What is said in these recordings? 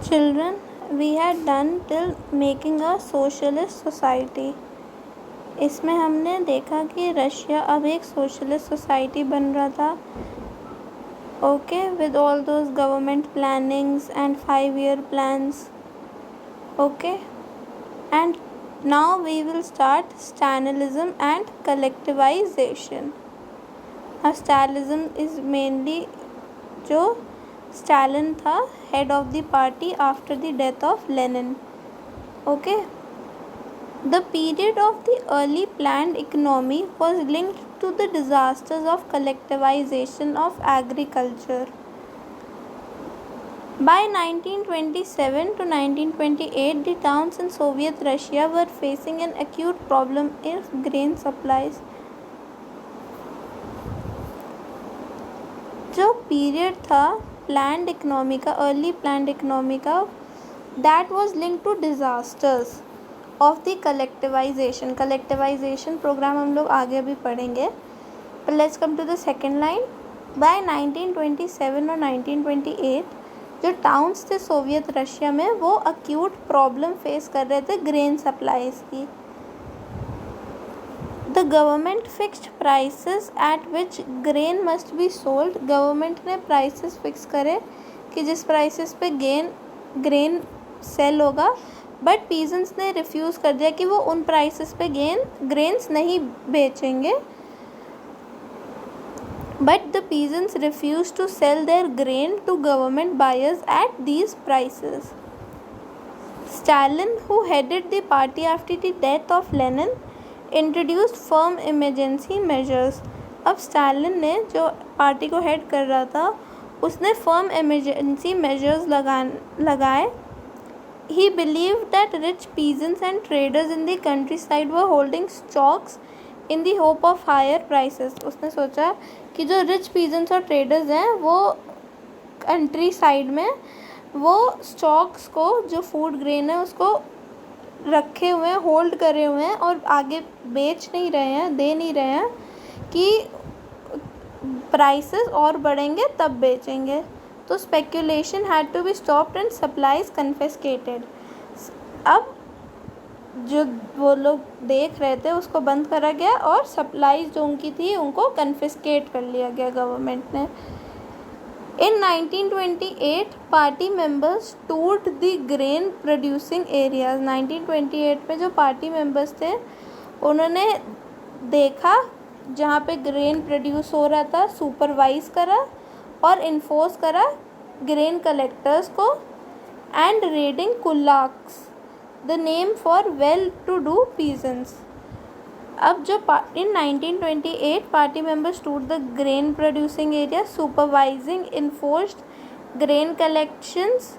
Children, we had done till making a socialist society. इसमें हमने देखा कि रशिया अब एक सोशलिस्ट सोसाइटी बन रहा था. Okay, with all those government plannings and 5-year plans. Okay, and now we will start Stalinism and collectivization. Now Stalinism is mainly जो स्टालिन था, head of the party after the death of Lenin. Okay, the period of the early planned economy was linked to the disasters of collectivization of agriculture. By 1927 to 1928, the towns in Soviet Russia were facing an acute problem in grain supplies. जो period था planned economy का, early planned economy का, that was linked to disasters of the collectivisation. Collectivisation programme हम लोग आगे भी पढ़ेंगे. But let's come to the second line. By 1927 और 1928 जो टाउन्स थे सोवियत रशिया में, वो अक्यूट प्रॉब्लम फेस कर रहे थे ग्रेन सप्लाईज की. The government fixed prices at which grain must be sold. Government ने प्राइसेस फिक्स करे कि जिस प्राइसेस पे ग्रेन सेल होगा, बट पीजेंट्स ने रिफ्यूज़ कर दिया कि वो उन प्राइसेस पे ग्रेन्स नहीं बेचेंगे. But the peasants refused to sell their grain to government buyers at these prices. Stalin, who headed the party after the death of Lenin, introduced firm emergency measures. अब Stalin ने, जो party को head कर रहा था, उसने firm emergency measures लगाए. He believe that rich peasants and traders in the countryside were holding stocks in the hope of higher prices. उसने सोचा कि जो रिच पीजेंट्स और ट्रेडर्स हैं, वो कंट्री साइड में वो स्टॉक्स को, जो फूड ग्रेन है, उसको रखे हुए हैं, होल्ड करे हुए हैं और आगे बेच नहीं रहे हैं, दे नहीं रहे हैं कि प्राइसेस और बढ़ेंगे तब बेचेंगे. तो speculation had to be stopped and supplies confiscated. अब जो वो लोग देख रहे थे उसको बंद करा गया और सप्लाईज जो उनकी थी उनको कन्फिस्केट कर लिया गया गवर्नमेंट ने. In 1928, party members toured the grain producing areas. 1928 में जो पार्टी मेंबर्स थे उन्होंने देखा जहाँ पे ग्रेन प्रोड्यूस हो रहा था, सुपरवाइज करा और इन्फोर्स करा ग्रेन कलेक्टर्स को. And raiding kulaks, the name for well to do peasants. अब जो in 1928 party members toured the grain producing area, supervising enforced grain collections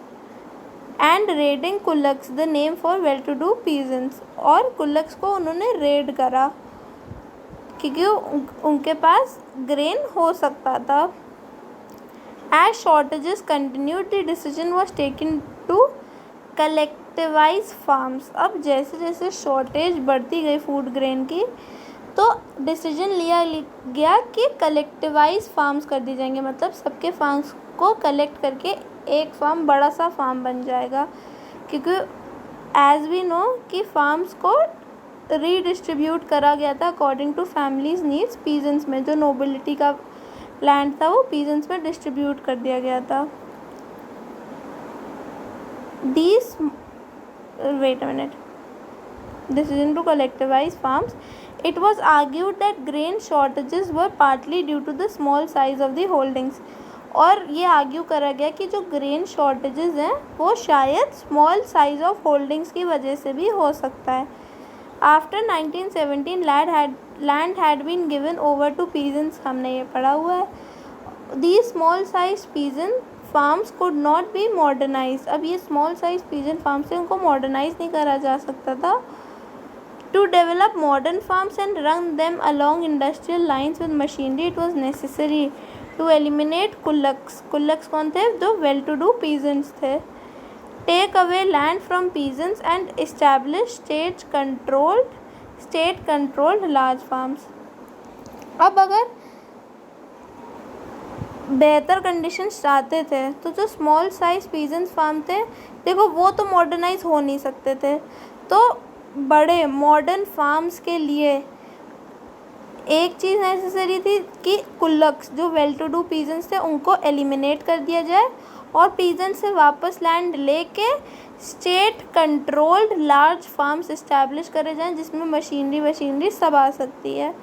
and raiding kulaks, the name for well-to-do peasants. और कुल्लक्स को उन्होंने red करा क्योंकि उनके पास grain हो सकता था. As shortages continued, the decision was taken to collectivise farms. अब जैसे जैसे शॉर्टेज बढ़ती गई फूड ग्रेन की, तो डिसीजन लिया गया कि कलेक्टिवाइज फार्म्स कर दी जाएंगे. मतलब सबके फार्म्स को कलेक्ट करके एक फार्म, बड़ा सा फार्म बन जाएगा. क्योंकि एज वी नो कि फार्म्स को रीडिस्ट्रीब्यूट करा गया था according to families needs. Peasants में जो नोबिलिटी का लैंड था वो पीजेंट्स में डिस्ट्रीब्यूट कर दिया गया था. Decision to collectivize farms. It was argued that grain shortages were partly due to the small size of the holdings. और ये आर्ग्यू करा गया कि जो ग्रेन शॉर्टेजेस हैं वो शायद स्मॉल साइज ऑफ होल्डिंग्स की वजह से भी हो सकता है. After 1917 land had been given over to peasants. हमने ये पढ़ा हुआ है. The small size peasant farms could not be modernise. अब ये स्मॉल साइज पीजेंट फार्म्स से उनको मॉडर्नाइज नहीं करा जा सकता था. To develop modern farms and run them along industrial lines with machinery, it was necessary to eliminate kulaks. Kulaks कौन थे? जो वेल टू डू पीजेंट्स थे. Take away land from peasants and establish state controlled large farms. अब अगर बेहतर conditions चाहते थे, तो जो स्मॉल साइज पीजेंट्स फार्म थे, देखो वो तो मॉडर्नाइज हो नहीं सकते थे, तो बड़े मॉडर्न फार्म्स के लिए एक चीज़ नेसेसरी थी कि कुल्लक्स जो वेल टू डू पीजेंट्स थे उनको एलिमिनेट कर दिया जाए और पीजेंट से वापस लैंड लेके state controlled large farms establish करे जाएं जिसमें मशीनरी सब आ सकती है.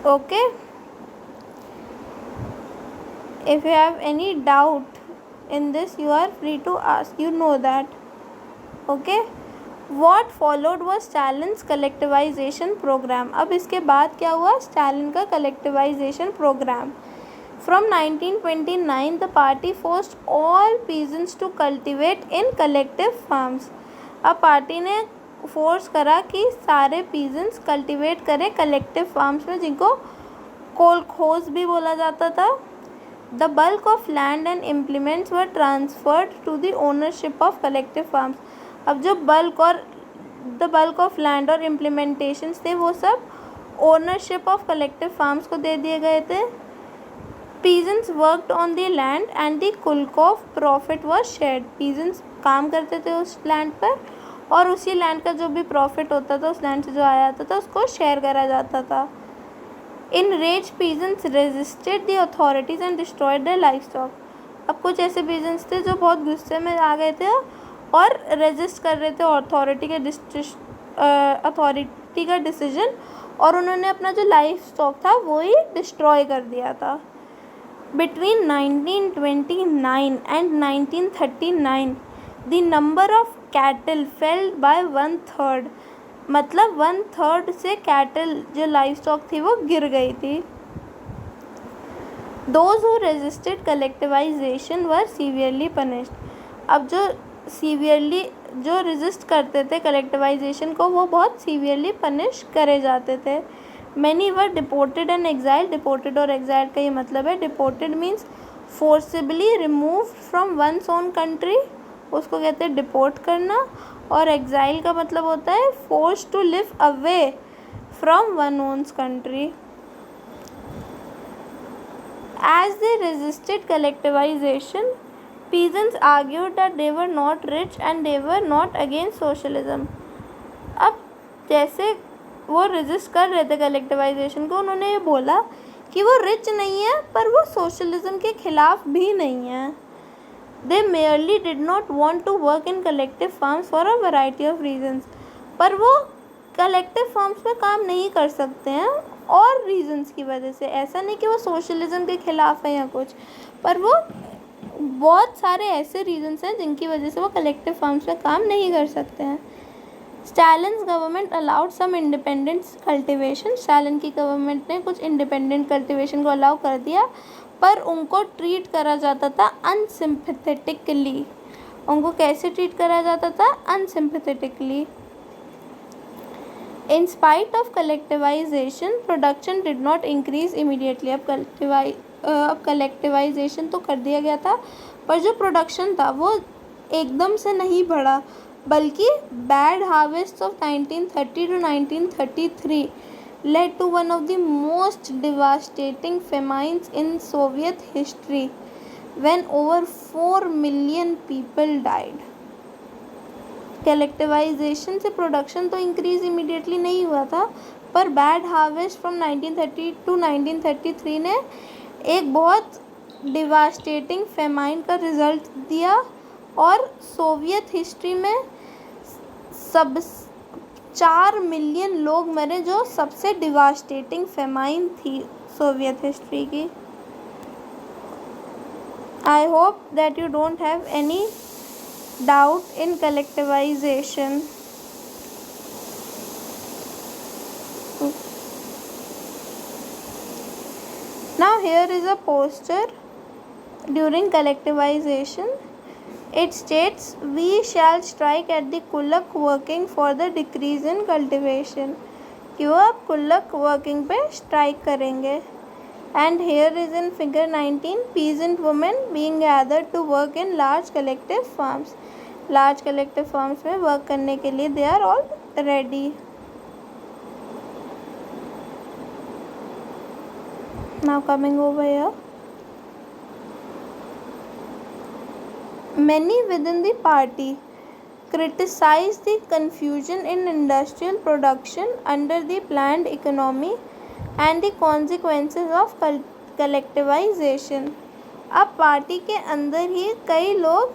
Okay, if you have any doubt in this you are free to ask, you know that. Okay, what followed was Stalin's collectivization program. अब इसके बाद क्या हुआ? स्टालिन का collectivization program. From 1929 the party forced all peasants to cultivate in collective farms. अब party ने force करा कि सारे पीजेंट्स कल्टिवेट करें कलेक्टिव फार्म्स में, जिनको कोलखोज भी बोला जाता था. The bulk of land and implements were transferred to the ownership of collective farms. अब जो bulk of land और implementations थे वो सब ownership of collective farms को दे दिए गए थे. Peasants worked on the land and the bulk of profit was shared. Peasants काम करते थे उस land पर और उसी land का जो भी profit होता था, उस land से जो आया जाता था, उसको share करा जाता था. Enraged peasants resisted the authorities and destroyed their livestock. अब कुछ ऐसे peasants थे जो बहुत गुस्से में आ गए थे और रेजिस्ट कर रहे थे अथॉरिटी का डिसीजन, और उन्होंने अपना जो लाइफ स्टॉक था वो ही डिस्ट्रॉय कर दिया था. Between 1929 and 1939 the number of cattle fell by 1/3. मतलब 1/3 से कैटल जो लाइफ स्टॉक थी वो गिर गई थी. Those who resisted collectivization were severely punished. अब जो रेजिस्ट करते थे कलेक्टिवाइजेशन को वो बहुत सीवियरली पनिश करे जाते थे. Many were deported and exiled. Deported और एक्साइल्ड का ये मतलब है, deported means forcibly removed from one's own country, उसको कहते हैं डिपोर्ट करना, और एग्जाइल का मतलब होता है force to live away from one one's country. As they resisted collectivisation peasants argued that they were not rich and they were not against socialism. अब जैसे वो रेजिस्ट कर रहे थे कलेक्टिवाइजेशन को, उन्होंने ये बोला कि वो रिच नहीं है पर वो सोशलिज्म के खिलाफ भी नहीं है. They merely did not want to work in collective farms for a variety of reasons. पर वो कलेक्टिव फार्म्स में काम नहीं कर सकते हैं और रीजंस की वजह से. ऐसा नहीं कि वो सोशलिज्म के खिलाफ है या कुछ, पर वो बहुत सारे ऐसे रीजंस हैं जिनकी वजह से वो कलेक्टिव फार्म्स में काम नहीं कर सकते हैं. Stalin's government allowed some independent cultivation. Stalin की गवर्नमेंट ने कुछ इंडिपेंडेंट कल्टिवेशन को अलाउ कर दिया, पर उनको ट्रीट करा जाता था अनसिम्पैथेटिकली. उनको कैसे ट्रीट करा जाता था? Unsympathetically. In spite of collectivisation production did not increase immediately. अब कलेक्टिवाइजेशन तो कर दिया गया था, पर जो प्रोडक्शन था वो एकदम से नहीं बढ़ा, बल्कि bad harvest of 1930 to 1933 led to one of the most devastating famines in Soviet history, when over 4 million people died. Collectivisation से प्रोडक्शन तो इंक्रीज इमीडिएटली नहीं हुआ था, पर बैड हार्वेस्ट फ्रॉम 1930 to 1933 ने एक बहुत डिवास्टेटिंग फेमाइन का रिज़ल्ट दिया, और सोवियत हिस्ट्री में 4 मिलियन लोग मरे, जो सबसे डिवास्टेटिंग फेमाइन थी सोवियत हिस्ट्री की. I hope that you don't have any doubt in collectivisation. Now here is a poster during collectivization. It states, "We shall strike at the Kulak working for the decrease in cultivation." कि वो अब कुल्लक working पे strike करेंगे. And here is in figure 19 peasant women being gathered to work in large collective farms. Large collective farms में work करने के लिए they are all ready. Now coming over here, many within the party criticized the confusion in industrial production under the planned economy and the consequences of collectivization. अब party के अंदर ही कई लोग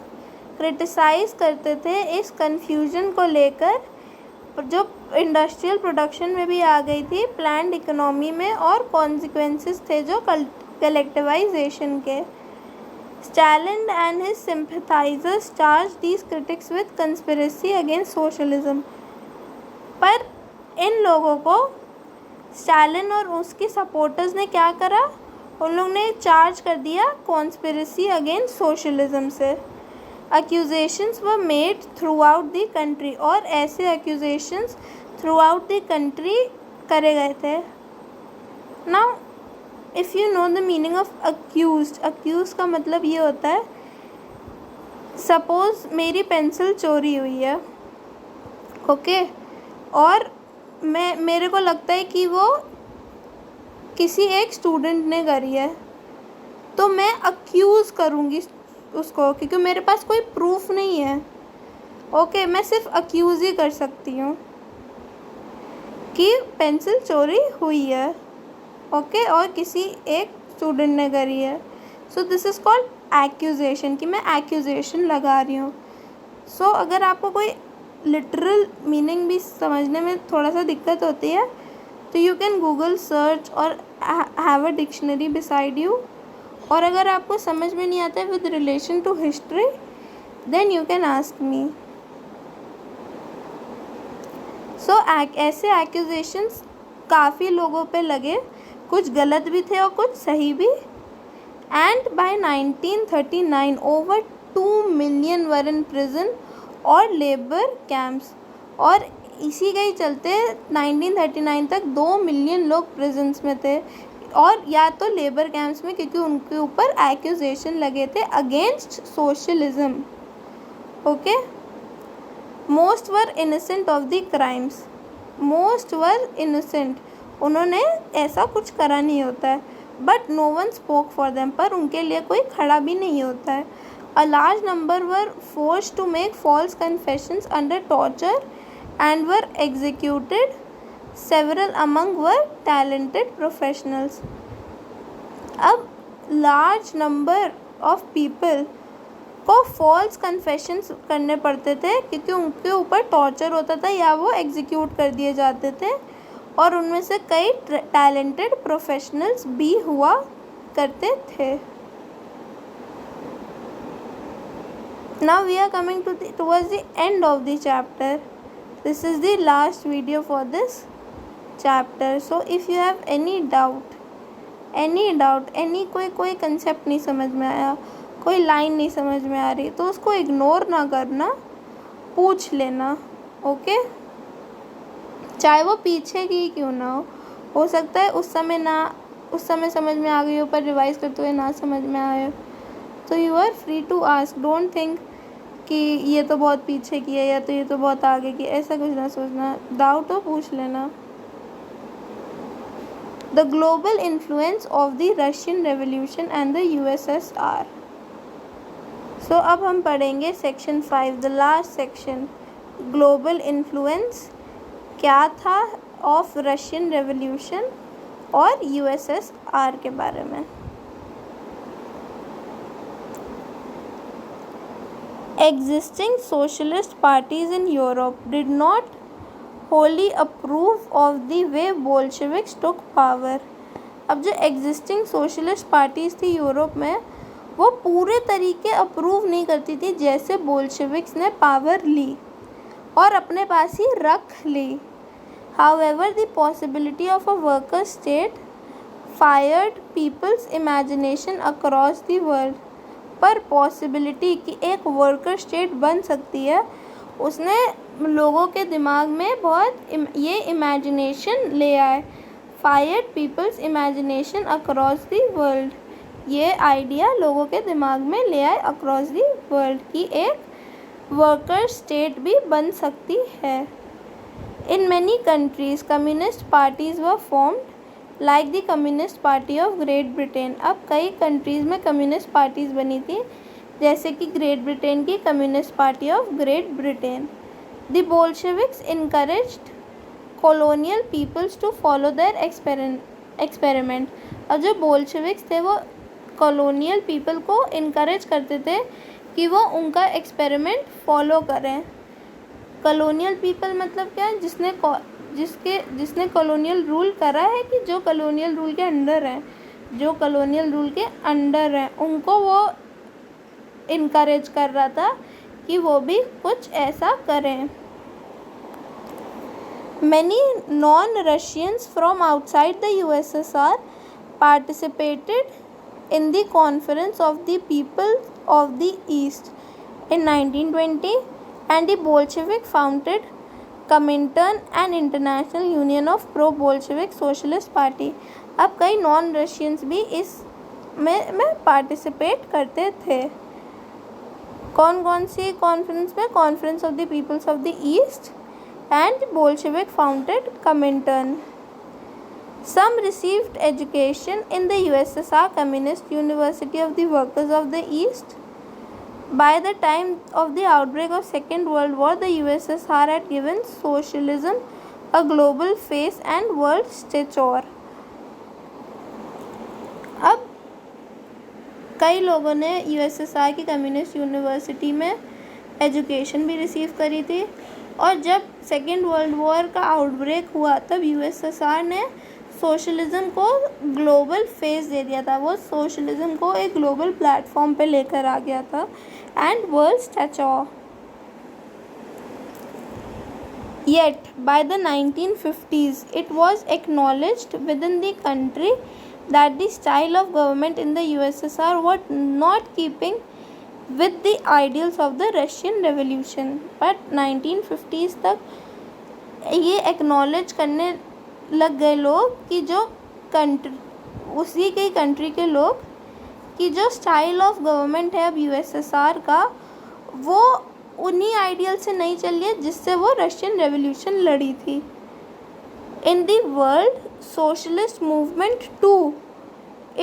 criticise करते थे इस कन्फ्यूजन को लेकर जो इंडस्ट्रियल प्रोडक्शन में भी आ गई थी, प्लान्ड इकोनॉमी में, और कॉन्सिक्वेंसेस थे जो कलेक्टिवाइजेशन के. Stalin and his sympathizers charged these critics with conspiracy against socialism. पर इन लोगों को स्टालिन और उसके सपोर्टर्स ने क्या करा, उन लोग ने चार्ज कर दिया कॉन्स्पिरेसी अगेंस्ट सोशलिज्म से. Accusations were made throughout the country, और ऐसे accusations throughout the country करे गए थे. Now if you know the meaning of accuse का मतलब ये होता है, सपोज़ मेरी पेंसिल चोरी हुई है, ओके, और मेरे को लगता है कि वो किसी एक स्टूडेंट ने करी है, तो मैं अक्यूज़ करूँगी उसको, क्योंकि मेरे पास कोई प्रूफ नहीं है. ओके, मैं सिर्फ अक्यूज़ ही कर सकती हूँ कि पेंसिल चोरी हुई है, ओके, और किसी एक स्टूडेंट ने करी है. So this is called accusation, कि मैं एक्यूजेशन लगा रही हूँ. सो अगर आपको कोई लिटरल मीनिंग भी समझने में थोड़ा सा दिक्कत होती है, तो यू कैन गूगल सर्च और have a dictionary beside you. और अगर आपको समझ में नहीं आता है with relation to history, then you can ask me. So ऐसे एक्यूजेशंस काफ़ी लोगों पे लगे, कुछ गलत भी थे और कुछ सही भी. And by 1939 over 2 million were in prison और लेबर कैंप्स. और इसी के ही चलते 1939 तक 2 मिलियन लोग प्रिजन्स में थे, और या तो लेबर कैंप्स में, क्योंकि उनके ऊपर एक्यूजेशन लगे थे against socialism. Okay, most were innocent of the crimes. Most were innocent, उन्होंने ऐसा कुछ करा नहीं होता है. But no one spoke for them, पर उनके लिए कोई खड़ा भी नहीं होता है. A large number were forced to make false confessions under torture and were executed. Several among were talented professionals. अब लार्ज नंबर ऑफ पीपल को फॉल्स कन्फेशंस करने पड़ते थे, क्योंकि उनके ऊपर टॉर्चर होता था या वो एग्जीक्यूट कर दिए जाते थे, और उनमें से कई टैलेंटेड प्रोफेशनल्स भी हुआ करते थे. Now we are coming towards the end of the chapter. This is the last video for this chapter. So if you have any doubt, कोई कंसेप्ट नहीं समझ में आया, कोई लाइन नहीं समझ में आ रही, तो उसको इग्नोर ना करना, पूछ लेना. ओके, चाहे वो पीछे की क्यों ना हो सकता है उस समय समझ में आ गई हो, पर रिवाइज करते हुए ना समझ में आए. तो you are free to ask. Don't think कि ये तो बहुत पीछे की है या तो ये तो बहुत आगे की, ऐसा कुछ ना सोचना. डाउट हो पूछ लेना. The global influence of the Russian revolution and the USSR. सो अब हम पढ़ेंगे section 5, the last section, global influence क्या था ऑफ रशियन रेवोल्यूशन और USSR के बारे में. Existing socialist parties in Europe did not wholly approve of the way Bolsheviks took power. अब जो existing socialist parties थी यूरोप में, वो पूरे तरीके अप्रूव नहीं करती थी जैसे बोल्शेविक्स ने पावर ली और अपने पास ही रख ली. However, the possibility of a worker state fired people's imagination across the world. पर पॉसिबिलिटी कि एक वर्कर स्टेट बन सकती है, उसने लोगों के दिमाग में बहुत ये इमेजिनेशन ले आए. Fired peoples imagination across the world, ये आइडिया लोगों के दिमाग में ले आए अक्रॉस द वर्ल्ड कि एक वर्कर स्टेट भी बन सकती है. In many countries, communist parties were formed like the communist party of Great Britain. अब कई कंट्रीज़ में कम्युनिस्ट पार्टीज़ बनी थी, जैसे कि ग्रेट ब्रिटेन की communist party of Great Britain. The Bolsheviks encouraged colonial peoples to follow their experiment. अब जो बोल्शेविक्स थे वो कॉलोनियल पीपल को इनकरेज करते थे कि वो उनका एक्सपेरिमेंट फॉलो करें। कॉलोनियल पीपल मतलब क्या है? जिसने कॉलोनियल रूल करा है, कि जो कॉलोनियल रूल के अंडर है, उनको वो इनकरेज कर रहा था कि वो भी कुछ ऐसा करें। Many non-Russians from outside the USSR participated in the Conference of the People of the East in 1920, and the Bolshevik founded Comintern, an international union of pro-Bolshevik socialist party। अब कई नॉन रशियंस भी इस में participate करते थे। कौन कौन सी कॉन्फ्रेंस में? Conference of the peoples of the East and Bolshevik founded Comintern. Some received education in the USSR Communist University of the Workers of the East. By the time of the outbreak of Second World War, the USSR had given socialism a global face and world stature. अब कई लोगों ने USSR की communist university में education भी receive करी थी, और जब सेकेंड वर्ल्ड वॉर का आउटब्रेक हुआ तब यूएसएसआर ने सोशलिज़म को ग्लोबल फेस दे दिया था। वो सोशलिज़म को एक ग्लोबल प्लेटफॉर्म पे लेकर आ गया था and world stature. Yet by the 1950s it was acknowledged within the country that the style of government in the USSR was not keeping with the ideals of the Russian Revolution। but 1950s तक ये acknowledge करने लग गए लोग कि जो उसी के कंट्री के लोग कि जो स्टाइल ऑफ गवर्नमेंट है अब यूएसएसआर का, वो उन्हीं आइडियल से नहीं चल रही है जिससे वो रशियन रेवोल्यूशन लड़ी थी। In the world socialist movement to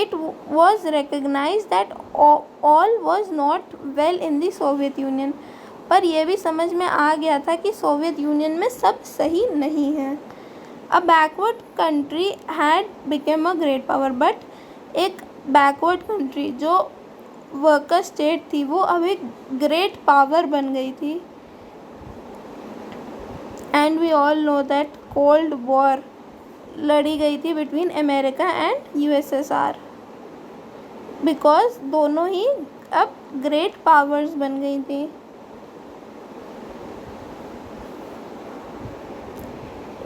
it was recognized that all was not well in the Soviet Union। पर यह भी समझ में आ गया था कि सोवियत यूनियन में सब सही नहीं है। A backward country had become a great power. But एक बैकवर्ड कंट्री जो वर्कर स्टेट थी वो अब एक ग्रेट पावर बन गई थी। And we all know that cold war लड़ी गई थी between America and USSR, because दोनों ही अब ग्रेट पावर्स बन गई थी।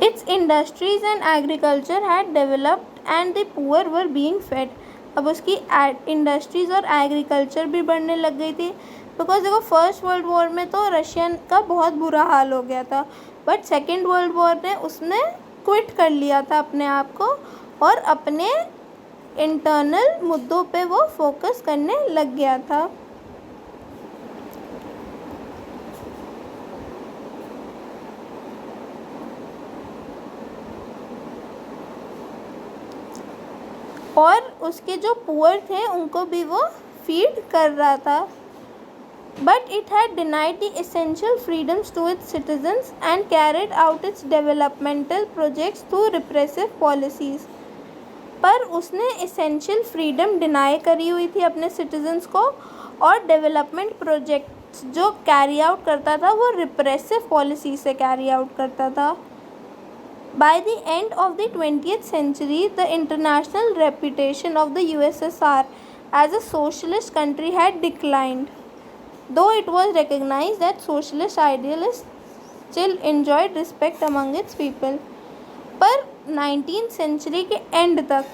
Its industries and agriculture had developed and the poor were being fed. अब उसकी इंडस्ट्रीज और एग्रीकल्चर भी बढ़ने लग गई थी, बिकॉज देखो फर्स्ट वर्ल्ड वॉर में तो रशियन का बहुत बुरा हाल हो गया था, बट सेकेंड वर्ल्ड वॉर ने उसने क्विट कर लिया था अपने आप को और अपने इंटरनल मुद्दों पे वो फोकस करने लग गया था। और उसके जो पुअर थे उनको भी वो फीड कर रहा था। But it had denied the essential freedoms to its citizens and carried out its developmental projects through repressive policies। पर उसने essential freedom deny करी हुई थी अपने citizens को, और development projects जो carry out करता था वो repressive policy से carry out करता था। By the end of the 20th century, the international reputation of the USSR as a socialist country had declined, though it was recognized that socialist ideals still enjoyed respect among its people। पर 19th century के and तक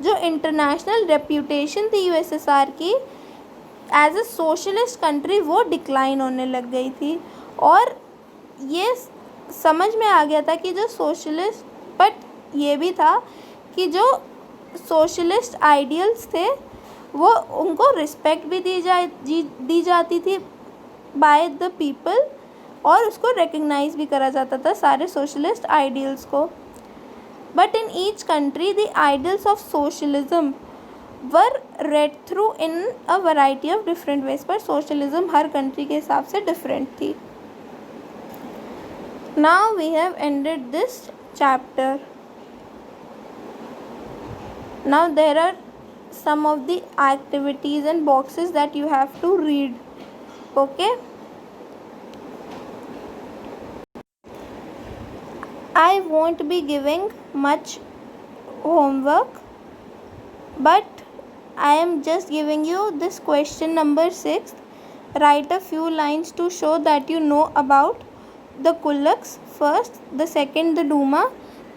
जो international reputation थी USSR की as a socialist country वो decline होने लग गई थी, और ये समझ में आ गया था कि जो सोशलिस्ट, बट ये भी था कि जो सोशलिस्ट आइडियल्स थे वो उनको रिस्पेक्ट भी दी जाती थी बाय द पीपल, और उसको रिकग्नाइज भी करा जाता था सारे सोशलिस्ट आइडियल्स को। But in each country, the ideals of socialism were read through in a variety of different ways. पर socialism हर country के हिसाब से different थी. Now we have ended this chapter. Now there are some of the activities and boxes that you have to read. Okay. I won't be giving much homework, but I am just giving you this question number 6. Write a few lines to show that you know about the kulaks. First, the second, the Duma.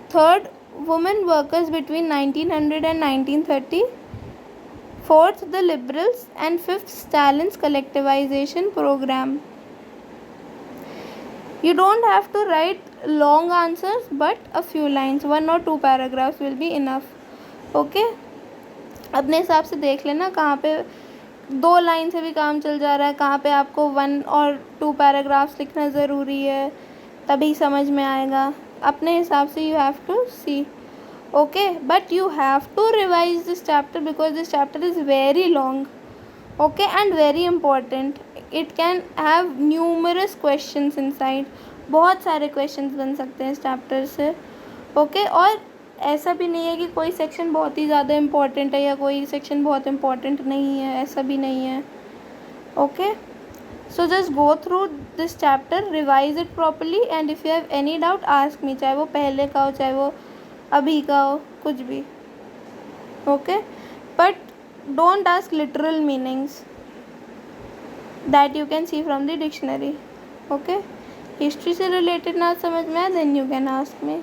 Third, women workers between 1900 and 1930. Fourth, the liberals. And fifth, Stalin's collectivization program. You don't have to write long answers, but a few lines, 1 or 2 paragraphs will be enough. Okay. अपने हिसाब से देख लेना कहाँ पे 2 line से भी काम चल जा रहा है, कहाँ पे आपको 1 और 2 पैराग्राफ्स लिखना ज़रूरी है, तभी समझ में आएगा. अपने हिसाब से you have to see. Okay, but you have to revise this chapter because this chapter is very long. Okay, and very important. It can have numerous questions inside. बहुत सारे questions बन सकते हैं इस chapter से. Okay, और ऐसा भी नहीं है कि कोई section बहुत ही ज़्यादा important है या कोई section बहुत important नहीं है, ऐसा भी नहीं है. Okay, so just go through this chapter, revise it properly, and if you have any doubt, ask me. चाहे वो पहले का हो, चाहे वो अभी का हो, कुछ भी. Okay, but don't ask literal meanings that you can see from the dictionary. Okay, history से related ना समझ में आए then you can ask me.